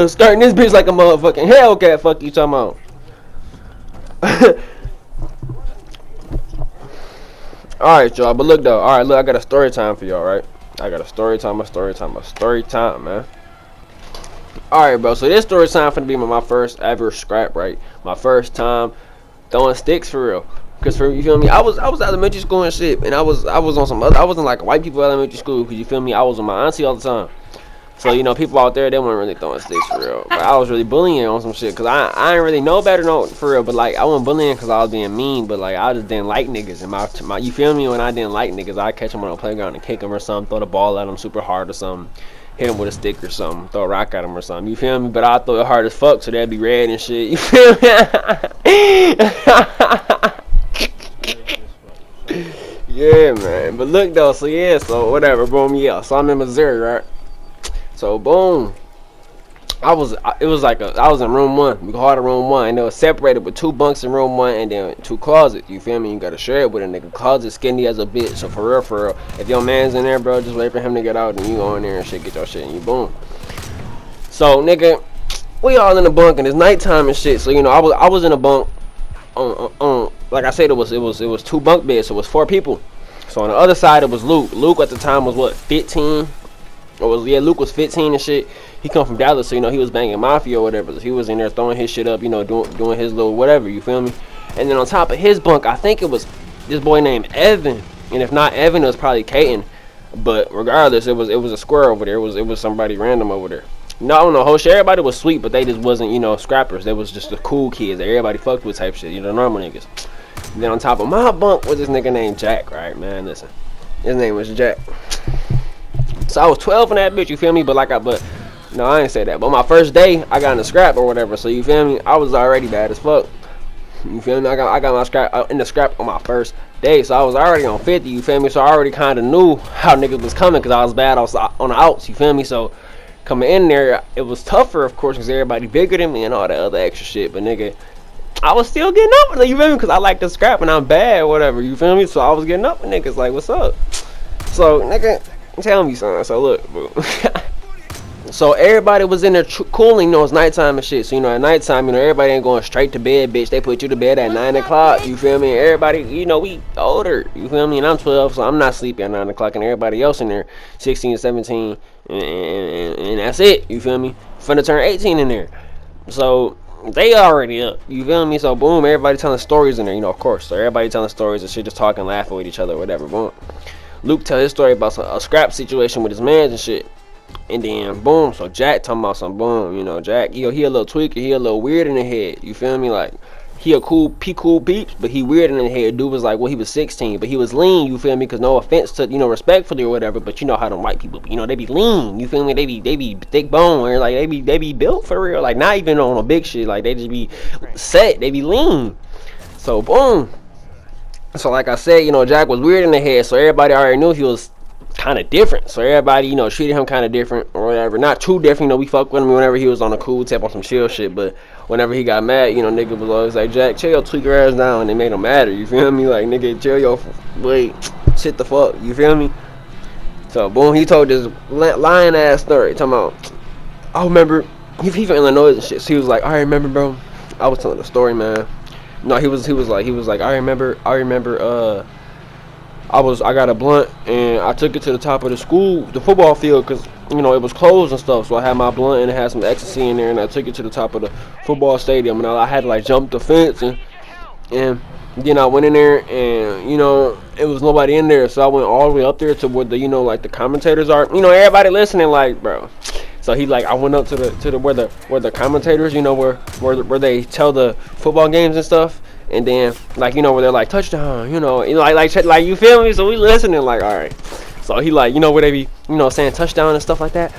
Starting this bitch like a motherfucking Hellcat. Fuck you talking about. Alright, y'all. But look, though. Alright, look. I got a story time for y'all, right? I got a story time, man. Alright, bro. So this story time finna be my first ever scrap, right? My first time throwing sticks for real. Cause for you feel me, I was elementary school and shit, and I was on some other. I wasn't like white people elementary school. Cause you feel me, I was with my auntie all the time. So you know, people out there they weren't really throwing sticks for real. But I was really bullying on some shit. Cause I didn't really know better, no, for real. But like I wasn't bullying cause I was being mean. But like I just didn't like niggas. And my you feel me, when I didn't like niggas, I catch them on the playground and kick them or something, throw the ball at them super hard or something. Hit him with a stick or something, throw a rock at him or something. You feel me? But I throw it hard as fuck, so that'd be red and shit. You feel me? Yeah, man. But look though, so yeah, so whatever, boom, yeah. So I'm in Missouri, right? So boom, it was like I was in room one. We called it room one, and it was separated with two bunks in room one, and then two closets. You feel me? You gotta share it with a nigga. Closet skinny as a bitch. So for real, if your man's in there, bro, just wait for him to get out, and you go in there and shit, get your shit, and you boom. So nigga, we all in the bunk, and it's nighttime and shit. So you know, I was in a bunk. Like I said, it was two bunk beds, so it was 4 people. So on the other side it was Luke. Luke at the time was what, 15? Luke was 15 and shit. He come from Dallas, so you know he was banging mafia or whatever. So he was in there throwing his shit up, you know, doing his little whatever. You feel me? And then on top of his bunk, I think it was this boy named Evan, and if not Evan, it was probably Caden. But regardless, it was a square over there. It was somebody random over there. No, whole shit. Everybody was sweet, but they just wasn't, you know, scrappers. They was just the cool kids that everybody fucked with type shit. You know, normal niggas. And then on top of my bunk was this nigga named Jack, right, man? Listen, his name was Jack. So I was 12 in that bitch, you feel me? But no, I ain't say that. But my first day, I got in the scrap or whatever. So you feel me? I was already bad as fuck. You feel me? I got my scrap in the scrap on my first day, so I was already on 50. You feel me? So I already kind of knew how niggas was coming because I was bad. I was on the outs. You feel me? So coming in there, it was tougher, of course, because everybody bigger than me and all that other extra shit. But nigga, I was still getting up with, you feel me? Because I like to scrap and I'm bad, whatever. You feel me? So I was getting up with niggas like, what's up? So nigga, tell me something. So look, bro. So everybody was in there cooling, you know, it's nighttime and shit. So, you know, at nighttime, you know, everybody ain't going straight to bed, bitch. They put you to bed at 9 o'clock, you feel me? Everybody, you know, we older, you feel me? And I'm 12, so I'm not sleepy at 9 o'clock. And everybody else in there, 16, 17, and that's it, you feel me? Finna turn 18 in there. So they already up, you feel me? So boom, everybody telling stories in there, you know, of course. So everybody telling stories and shit, just talking, laughing with each other, whatever, boom. Luke tell his story about a scrap situation with his mans and shit. And then boom, so Jack talking about some boom, you know, Jack, he a little tweaker, he a little weird in the head, you feel me? Like he cool peeps, but he weird in the head. Dude was like, well, he was 16, but he was lean, you feel me? Because no offense to, you know, respectfully or whatever, but you know how them white people be, you know, they be lean, you feel me? They be thick bone, or like they be built for real, like not even on a big shit, like they just be set, they be lean. So boom, so like I said, you know, Jack was weird in the head, so everybody already knew he was kind of different. So everybody, you know, treated him kind of different or whatever. Not too different, you know, we fucked with him whenever he was on a cool tip on some chill shit. But whenever he got mad, you know, nigga was always like, Jack, chill your tweaker ass down. And they made him madder, you feel me? Like, nigga, chill your, wait, shit the fuck, you feel me? So boom, he told this lying ass story. Talking about, I remember, he from Illinois and shit. So he was like, I remember, bro, I was telling the story, man. No, he was like, I remember, I got a blunt and I took it to the top of the football field, because you know it was closed and stuff. So I had my blunt and it had some ecstasy in there, and I took it to the top of the football stadium, and I had to like jump the fence, and then I went in there, and you know it was nobody in there, so I went all the way up there to where the, you know, like the commentators are, you know, everybody listening, like, bro. So he like, I went up to the where the commentators, you know, where they tell the football games and stuff. And then, like, you know, where they're like, touchdown, you know, like you feel me? So we listening, like, all right. So he like, you know, where they be, you know, saying touchdown and stuff like that.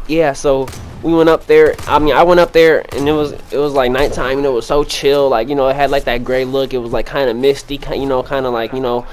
Yeah, so we went up there. I went up there, and it was like nighttime, you know, it was so chill. Like, you know, it had like that gray look. It was like kind of misty, you know, kind of like, you know,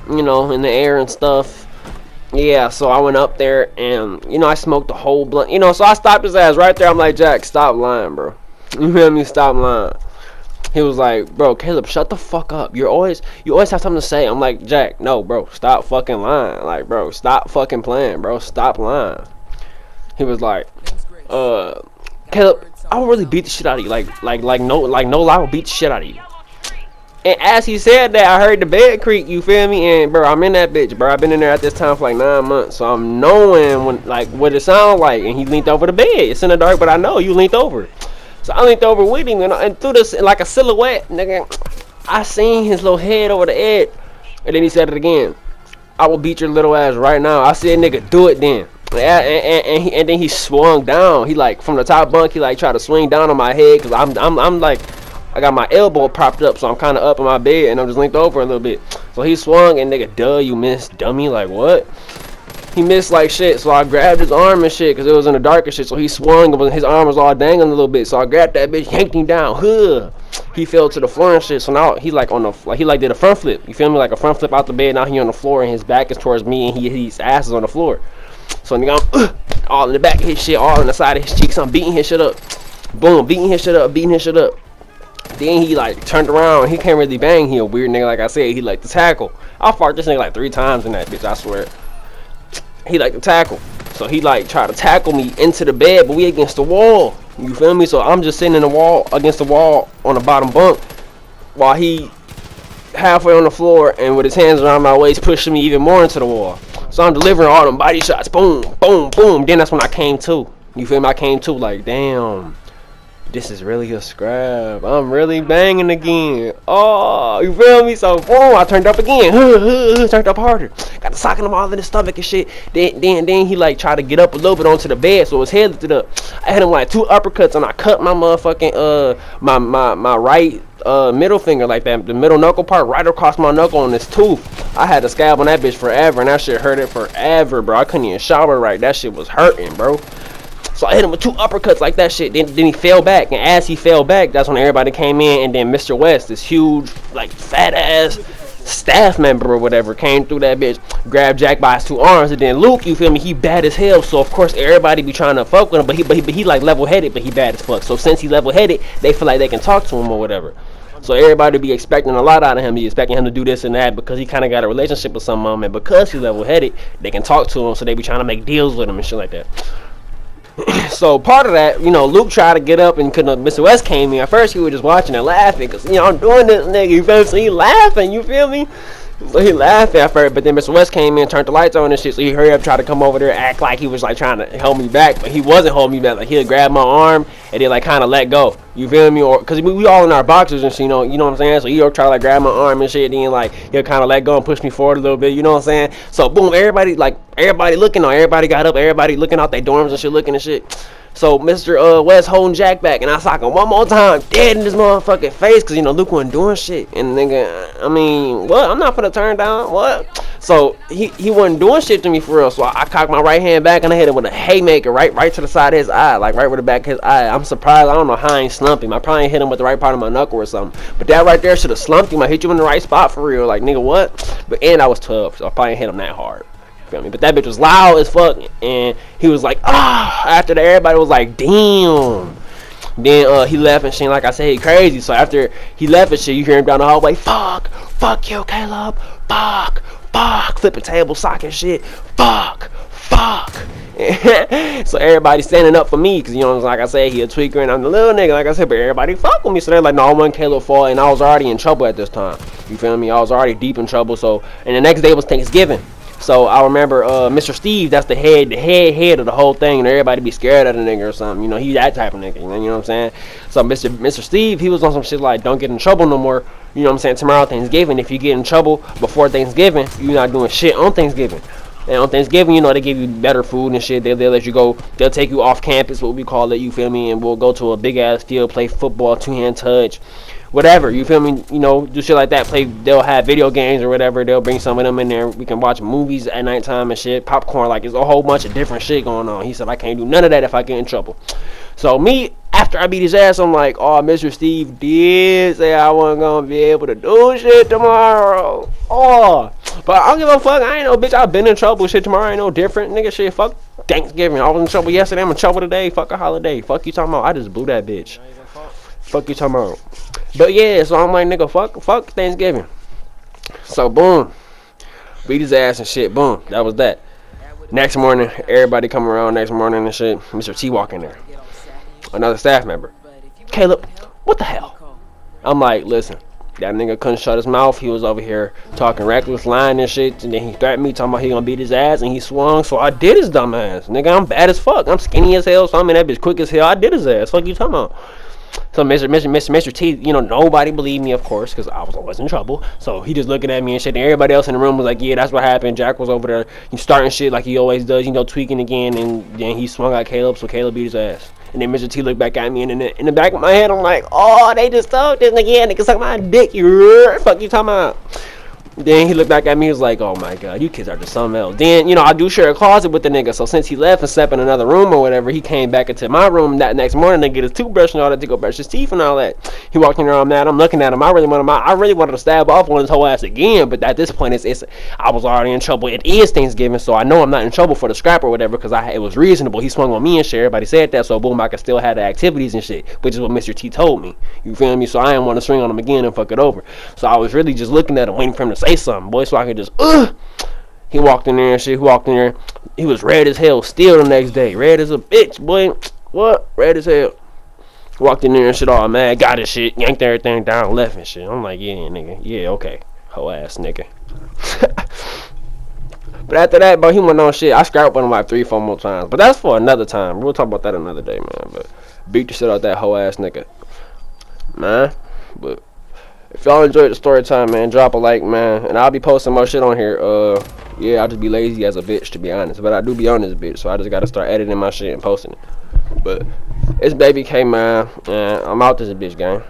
in the air and stuff. Yeah, so I went up there, and, you know, I smoked the whole blunt, you know, so I stopped his ass right there. I'm like, Jack, stop lying, bro. You feel me? Stop lying. He was like, bro, Caleb, shut the fuck up. You always have something to say. I'm like, Jack, no, bro, stop fucking lying. Like, bro, stop fucking playing, bro. Stop lying. He was like, Caleb, I will really beat the shit out of you. Like no lie, I will beat the shit out of you. And as he said that, I heard the bed creak, you feel me? And bro, I'm in that bitch, bro. I've been in there at this time for like 9 months, so I'm knowing when, like, what it sounds like. And he leaned over the bed. It's in the dark, but I know you leaned over. So I leaned over with him, and through this, like a silhouette, nigga, I seen his little head over the edge. And then he said it again. I will beat your little ass right now. I said, nigga, do it then. And then he swung down. He like from the top bunk. He like tried to swing down on my head because I'm like, I got my elbow propped up, so I'm kind of up in my bed and I'm just linked over a little bit. So he swung and nigga, duh, you missed, dummy. Like what? He missed like shit. So I grabbed his arm and shit because it was in the dark and shit. So he swung and his arm was all dangling a little bit. So I grabbed that bitch, yanked him down. Huh. He fell to the floor and shit. So now he like on the he like did a front flip. You feel me? Like a front flip out the bed. Now he on the floor and his back is towards me and his ass is on the floor. So nigga, I'm all in the back of his shit, all in the side of his cheeks. I'm beating his shit up. Boom, beating his shit up, beating his shit up. Then he like turned around. He can't really bang. He a weird nigga, like I said. He like to tackle. I fought this nigga like 3 times in that bitch, I swear. He like to tackle. So he like tried to tackle me into the bed, but we against the wall. You feel me? So I'm just sitting in the wall, against the wall on the bottom bunk, while he halfway on the floor and with his hands around my waist pushing me even more into the wall. So I'm delivering all them body shots. Boom, boom, boom. Then that's when I came to. You feel me? I came to like, damn. This is really a scrap. I'm really banging again. Oh, you feel me? So boom, I turned up again. Turned up harder. Got the sock in him all in his stomach and shit. Then he like tried to get up a little bit onto the bed, so his head lifted up. I had him like 2 uppercuts and I cut my motherfucking my right middle finger, like that, the middle knuckle part right across my knuckle on this tooth. I had to scab on that bitch forever, and that shit hurt it forever, bro. I couldn't even shower right. That shit was hurting, bro. So I hit him with 2 uppercuts like that shit. Then he fell back. And as he fell back, that's when everybody came in. And then Mr. West, this huge, like, fat-ass staff member or whatever, came through that bitch, grabbed Jack by his 2 arms. And then Luke, you feel me, he bad as hell. So, of course, everybody be trying to fuck with him. But he like, level-headed, but he bad as fuck. So, since he level-headed, they feel like they can talk to him or whatever. So, everybody be expecting a lot out of him. Be expecting him to do this and that because he kind of got a relationship with some of them. And because he's level-headed, they can talk to him. So, they be trying to make deals with him and shit like that. So part of that, you know, Luke tried to get up and couldn't. Mr. West came in. At first, he was just watching and laughing because, you know, I'm doing this, nigga. You feel me? So he laughing. You feel me? So he laughing at first, but then Mr. West came in, turned the lights on and shit. So he hurried up, tried to come over there, act like he was like trying to hold me back, but he wasn't holding me back. Like he'd grab my arm and then like kind of let go. You feel me? Or because we all in our boxers and shit, you know what I'm saying. So he'll try to like grab my arm and shit, then like he'll kind of let go and push me forward a little bit. You know what I'm saying? So boom, everybody looking on. Everybody got up. Everybody looking out their dorms and shit, looking and shit. So Mr. West holding Jack back, and I sock him one more time, dead in his motherfucking face, cause you know Luke wasn't doing shit, and nigga, I mean, what? I'm not finna turn down, what? So he wasn't doing shit to me for real. So I cocked my right hand back and I hit him with a haymaker right to the side of his eye, like right where the back of his eye. I'm surprised. I don't know how I ain't slumped him. I probably hit him with the right part of my knuckle or something. But that right there should have slumped him. I hit you in the right spot for real, like nigga, what? But and I was tough, so I probably hit him that hard. Feel me? But that bitch was loud as fuck, and he was like, ah. After that, everybody was like, damn. Then he left and shit. Like I said, he crazy. So after he left and shit, you hear him down the hallway, fuck you, Caleb, fuck, flipping table, sock and shit, fuck. So everybody standing up for me, cause you know, like I said, he a tweaker and I'm the little nigga, like I said. But everybody fuck with me, so they're like, no, I wasn't Caleb fault, and I was already in trouble at this time. You feel me? I was already deep in trouble. So, and the next day was Thanksgiving. So I remember Mr. Steve, that's the head of the whole thing, and everybody be scared of the nigga or something. You know, he's that type of nigga. You know what I'm saying? So Mr. Steve, he was on some shit like, don't get in trouble no more. You know what I'm saying? Tomorrow Thanksgiving, if you get in trouble before Thanksgiving, you're not doing shit on Thanksgiving. And on Thanksgiving, you know, they give you better food and shit. They'll let you go. They'll take you off campus, what we call it. You feel me? And we'll go to a big ass field, play football, 2-hand touch. Whatever, you feel me? You know, do shit like that. They'll have video games or whatever. They'll bring some of them in there. We can watch movies at nighttime and shit. Popcorn, like, it's a whole bunch of different shit going on. He said, I can't do none of that if I get in trouble. So me, after I beat his ass, I'm like, oh, Mr. Steve did say I wasn't gonna be able to do shit tomorrow. Oh, but I don't give a fuck. I ain't no bitch. I've been in trouble. Shit tomorrow ain't no different. Nigga, shit, fuck Thanksgiving. I was in trouble yesterday. I'm in trouble today. Fuck a holiday. Fuck you talking about. I just blew that bitch. Fuck you talking about. But yeah, so I'm like, nigga, fuck Thanksgiving. So boom, beat his ass and shit. Boom, that was that. Next morning, everybody come around next morning and shit. Mr. T walk in there. Another staff member. Caleb, what the hell? I'm like, listen, that nigga couldn't shut his mouth. He was over here talking reckless, lying and shit. And then he threatened me, talking about he gonna beat his ass. And he swung, so I did his dumb ass. Nigga, I'm bad as fuck. I'm skinny as hell, so I'm in that bitch quick as hell. I did his ass. Fuck you talking about? So Mr. T, you know, nobody believed me, of course, because I was always in trouble. So he just looking at me and shit. And everybody else in the room was like, yeah, that's what happened. Jack was over there, starting shit like he always does, you know, tweaking again. And then he swung at Caleb, so Caleb beat his ass. And then Mr. T looked back at me, and in the back of my head, I'm like, oh, they just told this nigga, nigga suck my dick. Fuck you talking about? Then he looked back at me, he was like, oh my god, you kids are just something else. Then, you know, I do share a closet with the nigga, so since he left and slept in another room or whatever, he came back into my room that next morning to get his toothbrush and all that to go brush his teeth and all that. He walked in there, I'm mad, I'm looking at him, I really wanted to stab off on his whole ass again, but at this point, I was already in trouble. It is Thanksgiving, so I know I'm not in trouble for the scrap or whatever, because it was reasonable. He swung on me and shit, everybody said that, so boom, I could still have the activities and shit, which is what Mr. T told me. You feel me? So I didn't want to swing on him again and fuck it over. So I was really just looking at him, waiting for him to say something, boy, so I could just, He walked in there and shit. He walked in there. He was red as hell still the next day. Red as a bitch, boy. What? Red as hell. Walked in there and shit all mad. Got his shit. Yanked everything down. Left and shit. I'm like, yeah, nigga. Yeah, okay. Hoe ass nigga. But after that, bro, he went on shit. I scrapped with him like 3-4 more times. But that's for another time. We'll talk about that another day, man. But beat the shit out that hoe ass nigga. Man. But if y'all enjoyed the story time, man, drop a like, man. And I'll be posting more shit on here. Yeah, I'll just be lazy as a bitch, to be honest. But I do be on this bitch, so I just gotta start editing my shit and posting it. But it's Baby K, man. And I'm out this bitch, gang.